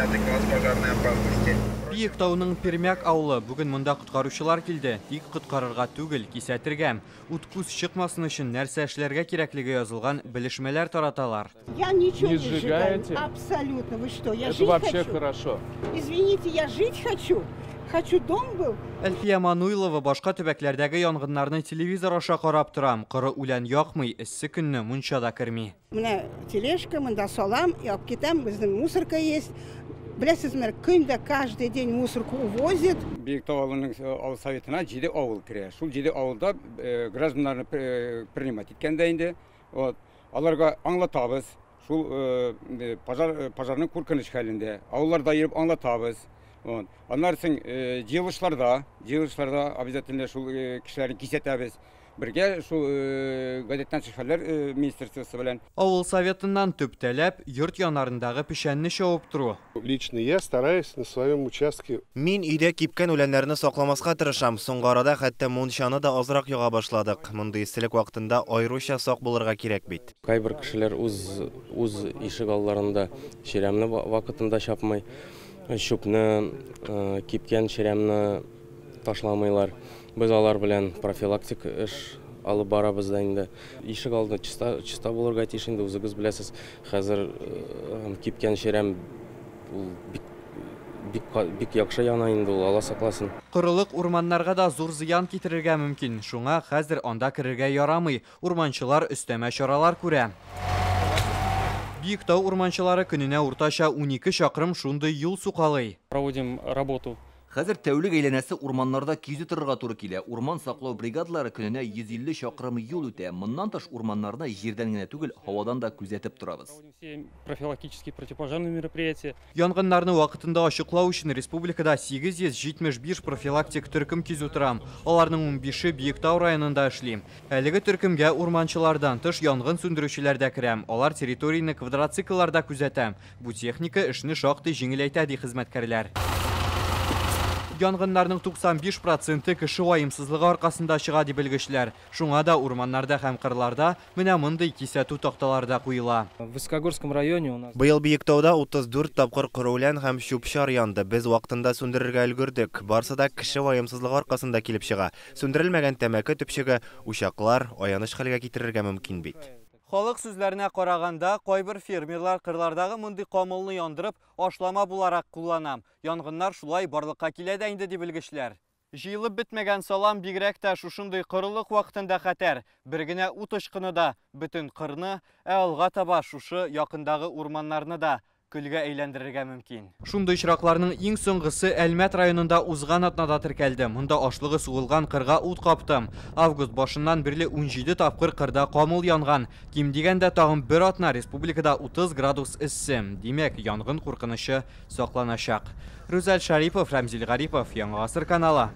Виноградный газ пожарной опасности. Биектауның Пермяк аулы бүгін мұнда құтқарушылар келді. Тик құтқарырға түгел, кисәтергәм. Уткус шықмасын үшін нәрсә эшләргә кирәклеге язылган белешмәләр тараталар. Я ничего не сжигаю. сжигаете? Абсолютно. Вы что? Я Это жить вообще хочу. хорошо. Извините, я жить хочу. Хочу дом был. Әлфия Мануилова башка төбәкләрдәге янгыннарны телевизор аша карап торам. Коры үлән якмый, эссе көнне мунчада керми. У меня тележка, мында салам, и обкитам, біздің мусорка есть. Білесіздер, күнде каждый день мусорку увозит. Биектау ауылының ауыл советына 7 ауыл кіре. Шул 7 ауылда гражданларны принимать еткенде аларга аңлатабыз. Шул пожарның куркыныш хәлендә. Авылларда йөреп аңлатабыз. Аннан соң җыелышларда обязательно шул кешеләрне кисәтәбез. Бергә шул гадәттән шәһәрләр министрлыгы белән. Авыл советыннан төп таләп йорт янарындагы пешәнне чавып туру. Лично я стараюсь на своем участке. Мин өйдә кипкән үләннәрне сакламаска тырышам. Соңгы арада хәтта мунчаны да азрак яга башладык. Мондый исселек вакытында аеруча сак булырга кирәк бит. Кайбер кешеләр үз ишек алларында ширемне вакытында чапмый, чүпне, кипкән ширемне ташламыйлар. Без алар белән профилактик эш алып барабыз да инде. Ишек алды чиста булырга тиеш инде, үзегез беләсез. Хәзер кипкән ширем бик яхшы яна инде, ул Алла сакласын. Корылык урманнарга да зур зыян китерергә мөмкин. Шуңа хәзер анда керергә ярамый. Урманчылар өстәмә чаралар күрә. Биектау урманчылары көненә уртача 12 чакрым шундый юл сукалый. Проводим работу. Хәзер тәүлек әйләнәсе урманнарда кизү торырга туры килә. Урман саклау бригадалары көненә 150 чакрым юл үтә. Моннан тыш урманнарны җирдән генә түгел, һавадан да күзәтеп торабыз. Профилактические противопожарные мероприятия. Янгыннарны вакытында ачыклау өчен республикада 875 профилактик төркем кизү торам. Аларның 15-е Биектау районында эшли. Әлеге төркемгә урманчылардан тыш янгын сүндерүчеләр дә керәм. Алар территорияны квадроциклларда күзәтә. Бу техника эшне шактый җиңеләйтә ди хезмәткәрләр. Янгыннарның 95% кеше ваемсызлыгы аркасында чыга ди белгечләр. Шуңа да урманнарда һәм кырларда менә мондый кисәтү такталарда куела. В Высокогорском районе у нас Быел Биектауда 34 тапкыр корылән һәм чүпчар янды. Без вакытында сүндерергә өлгердек. Барсы да кеше ваемсызлыгы аркасында килеп чыга. Сүндерелмәгән тәмәке төпчеге, учаклар аяныч хәлгә китерергә мөмкин бит. Халык сүзләренә караганда, кайбер фермерлар кырлардагы мондый камылны яндырып, ашлама буларак куллана. Янгыннар шулай барлыкка килә дә инде ди белгечләр. Җыелып бетмәгән салам бигрәк тә шушындый кырылык вакытында хәтәр. Бер генә ут очкыны да бөтен кырны, алга таба шушы якындагы урманнарны да көлгә әйләндерергә мөмкин. Шундый очракларның иң соңгысы Әлмәт районында узган атнада теркәлде. Монда ашлыгы сугылган кырга ут каптым. Август башыннан бирле 17 тапкыр кырда камыл янган. Ким дигәндә тагын бер атна республикада 30 градус эссе. Димәк, янгын куркынышы сакланачак. Рүзәл Шарипов, Рамзил Гарипов, Яңа Гасыр каналы.